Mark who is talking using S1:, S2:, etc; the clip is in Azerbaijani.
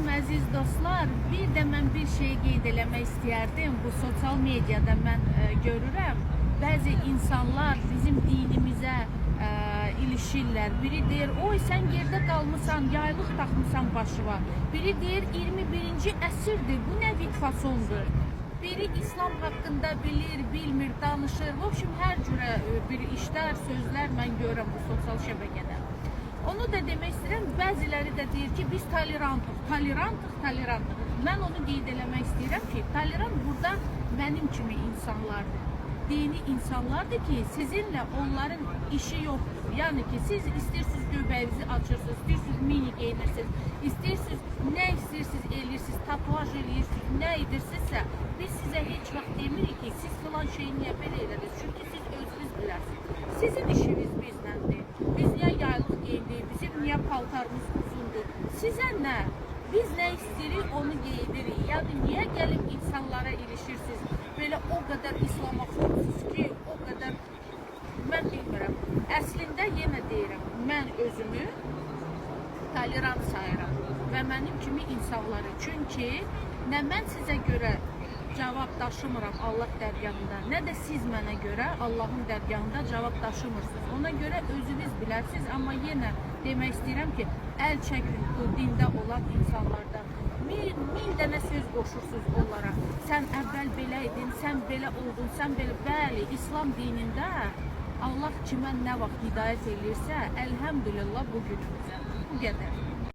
S1: Salam əziz dostlar. Bir də mən bir şey qeyd eləmək istəyərdim. Bu sosial mediada mən görürəm. Bəzi insanlar bizim dinimizə ilişirlər. Biri deyir, oy sən yerdə qalmısan, yaylıq taxmısan başıva. Biri deyir, 21-ci əsrdir, bu nə vitfasondur. Biri İslam haqqında bilir, bilmir, danışır. В общем, hər cürə bir işlər, sözlər mən görürəm bu sosial şəbəkədə. Onu da demək istəyirəm, bəziləri də deyir ki, biz tolerantıq. Mən onu qeyd eləmək istəyirəm ki, tolerant burada mənim kimi insanlardır. Dini insanlardır ki, sizinlə onların işi yoxdur. Yəni ki, siz istəyirsiniz göbəyinizi açırsınız, istəyirsiniz mini geyinirsiniz, istəyirsiniz nə istəyirsiniz eləyirsiniz, tatuaj eləyirsiniz, nə edirsinizsə, biz sizə heç vaxt demirik ki, siz filan şeyi niyə belə elədiniz, çünki siz özünüz bilərsiniz. Sizin işiniz bizləndir. Biz niyə yaylıq geyindik, bizim niyə paltarımız uzundur, sizə nə? Biz nə istəyirik, onu geyinirik. Yəni, niyə gəlib insanlara ilişirsiniz? Belə o qədər İslamofobsuz ki, o qədər, mən bilmirəm. Əslində, yenə deyirəm, mən özümü tolerant sayıram və mənim kimi insanları. Çünki nə mən sizə görə cavab daşımıram Allah dərgahında, nə də siz mənə görə Allahın dərgahında cavab daşımırsınız. Ona görə özünüz bilərsiniz, amma yenə demək istəyirəm ki, əl çəkin bu dində olan insanlardan. Min dənə söz qoşursunuz onlara. Sən əvvəl belə idin, sən belə oldun, sən belə. Bəli, İslam dinində Allah kimə nə vaxt hidayət eləyirsə, əlhəmdülillah bu günümüzə. Bu qədər.